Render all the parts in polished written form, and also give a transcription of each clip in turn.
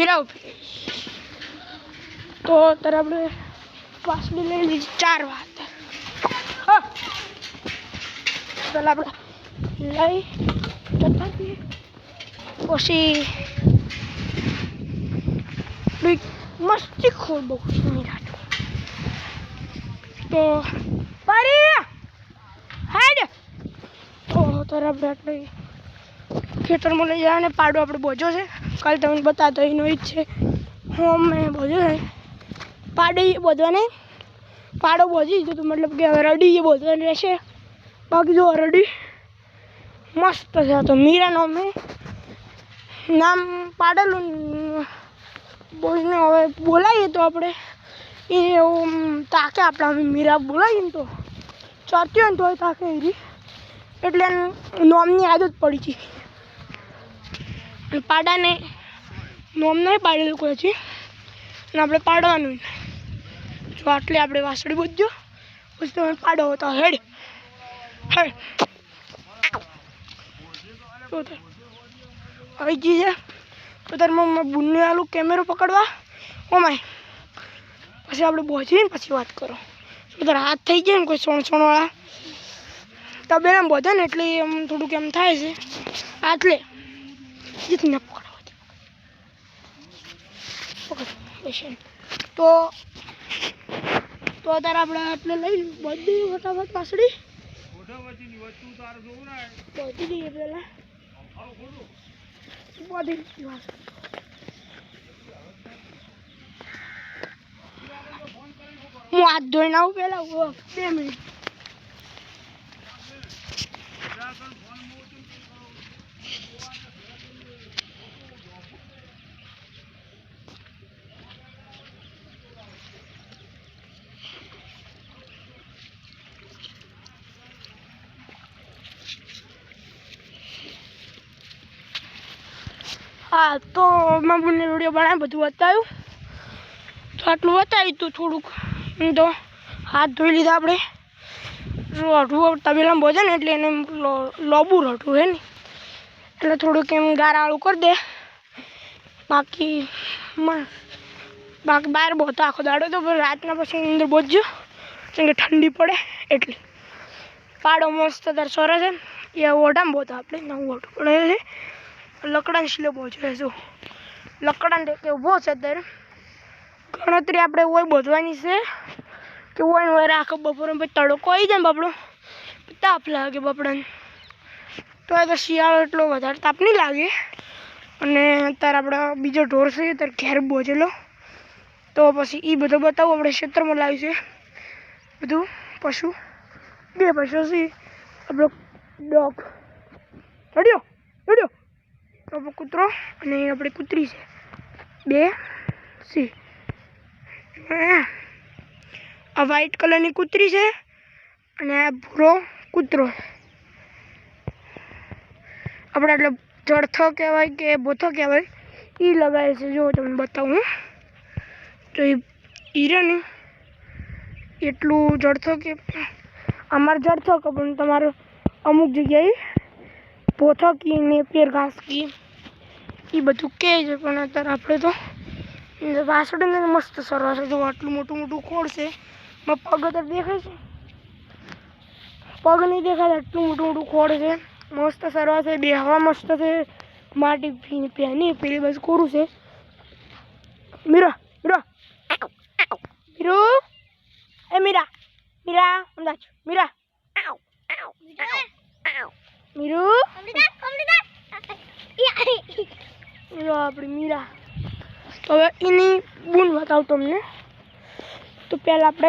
મીરા ઉભી તો તારે આપણે પાસડી લઈ લીધી 4 વાત હા પેલા આપણે લઈ જતા પછી મસ્તી ખોર બહુ મીરા તો પારી હાડ તો તારે આપણે આટલે ખેતરમાં લઈ જાય ને પાડો આપણે બોજો છે કાલે તમને બતાવતો એનો જ છે હું મેં બોજો છે પાડો બોધવાને પાડો બોજી દીધો તો મતલબ કે હવે રડી એ બોધવાની રહેશે બાકી જો રડી મસ્ત છે તો મીરાનો મેં નામ પાડેલું બોઈને હવે બોલાવીએ તો આપણે એ એવું તાકે આપણે અમે મીરા બોલાવીએ ને તો ચરતી હોય ને તો તાકે એરી એટલે નોમની આદત પડી છે પાડાને નોમ નહીં પાડેલું કોઈ છે અને આપણે પાડવાનું જો આટલે આપણે વાસળી બોધ્યો પછી તમે પાડો હતો હેડ હેડ હવે જી છે તો તારે મમ્મી બુનને આલું કેમેરો પકડવા ઓ માય પછી આપણે બોધીને પછી વાત કરો તો તારા હાથ થઈ જાય ને કોઈ સોણવાળા તબેલામાં બોધે ને એટલે એમ થોડુંક એમ થાય છે આટલે જીતને પકડ તો તારે આપણે આટલે લઈ બધી ફટાફટ પાસડી બધી દઈએ પેલા બધી હું હાથ ધોઈને આવું પેલા 2 મિનિટ હા તો મેં બંને વિડીયો બનાવી બધું બતાવ્યું તો આટલું બતાવ્યું તો થોડુંક તો હાથ ધોઈ લીધા આપણે રઢું તબેલામાં બોજે ને એટલે એને લોબું રઢું હે ને એટલે થોડુંક એમ ગારાળું કરી દે બાકી બહાર બોતો આખો દાડો તો રાતના પછી અંદર બોજજો કેમ કે ઠંડી પડે એટલે પાડો મસ્ત તાર સરસ છે એ ઓઢામાં બોતો આપણે નવું ઓઢું પણ એ લકડાને શીલે બોજો જો લકડાને કે ઊભો છે અત્યારે ગણતરી આપણે હોય બોધવાની છે કે હોય હોય આખો બપોરે પછી તડકો આવી જાય ને બાપડો તાપ લાગે બાપડાને તો એ તો શિયાળો એટલો વધારે તાપ નહીં લાગે અને અત્યારે આપણે બીજો ઢોર છે ત્યારે ઘેર બોજેલો તો પછી એ બધું બતાવું આપણે ક્ષેત્રમાં લાવ્યું છે બધું પશુ 2 પશુ છે આપણો ડોગ રડ્યો રડ્યો આપણો કૂતરો અને આપણી કૂતરી છે 2 છે આ વ્હાઈટ કલરની કૂતરી છે અને આ ભૂરો કૂતરો આપણે એટલે જળથો કહેવાય કે બોથો કહેવાય એ લગાવે છે જો તમને બતાવું તો એ હીરાને એટલું જળથો કે અમારે જળથો કે પણ તમારે અમુક જગ્યાએ પોથો કી ને પેર ઘાસ કી એ બધું કહે છે પણ અત્યારે આપણે તો વાસળીને મસ્ત સરસ છે જો આટલું મોટું ખોળ છે પગ અત્યારે દેખાય છે પગ નહીં દેખાય આટલું મોટું ખોળ છે મસ્ત સરસ છે બેહવા મસ્ત છે માટી પહેની પેલી બાજુ કોરું છે મીરા મીરા મીરો એ મીરા મીરા અમદાજ મીરા મીરુ આપણી મીરા હવે એની બૂન બતાવું તમને તો પહેલાં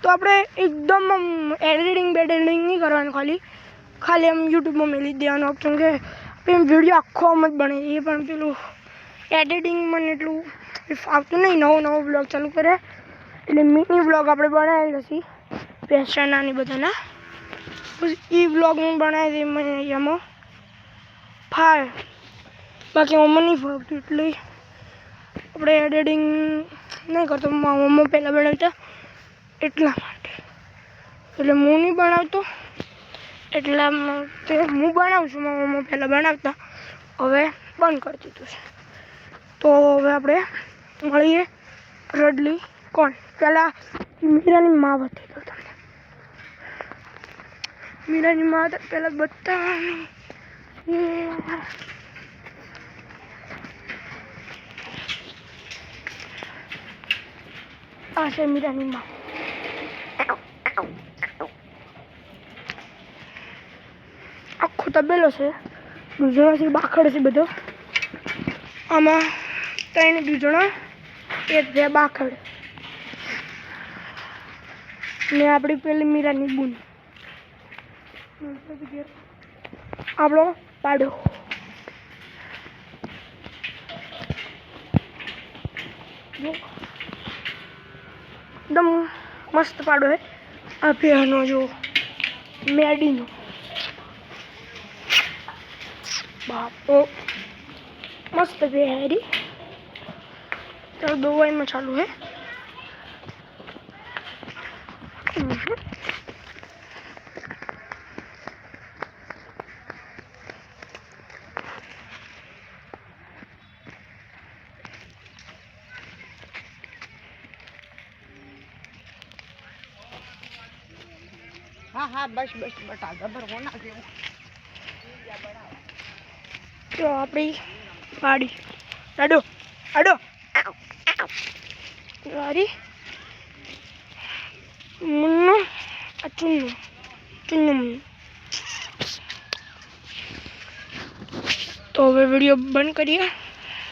આપણે એકદમ એડિટિંગ નહીં કરવાનું ખાલી આમ યુટ્યુબમાં મેલી દેવાનું ઓપ્શન કે એમ વિડીયો આખો આમ જ બને એ પણ પેલું એડિટિંગ મને એટલું ફાવતું નહીં નવો બ્લોગ ચાલુ કરે એટલે મિની બ્લોગ આપણે બનાવેલો છે પેશનના ને બધાના પછી એ બ્લોગ હું બનાવી દઈ મને એમાં ફાવે બાકી મમ્મા નહીં ફાવતું એટલે આપણે એડિટિંગ નહીં કરતો મમ્મા પહેલાં બનાવતા એટલા માટે એટલે હું નહીં બનાવતો એટલા માટે હું બનાવું છું મમ્મા પહેલાં બનાવતા હવે બંધ કરી દીધું છે. તો હવે આપણે મળીએ રડલી કોણ. પહેલાં મીરાની મા બતાવી દો તમને. મીરાની મા પહેલાં બતાવવાની. આ છે મીરાની મા. આખો તબેલો છે, દૂધણો છે, બાખડ છે બધો. આમાં 3 દૂધણો, 1 છે બાખડ ને આપણી પેલી મીરાની બૂન. આપણો પાડો. એકદમ મસ્ત પાડો છે આ ભેહનો. જો મેડીનો બાપો મસ્ત ભેહરી. તો દવાઈમાં ચાલુ है. हाँ बस बता गबर होना चाहिए. તો આપણી પાડી આડો આડો વારી મુન્નુ આ ચુન્નુ ચુન્નુ. તો હવે વિડીયો બંધ કરીએ.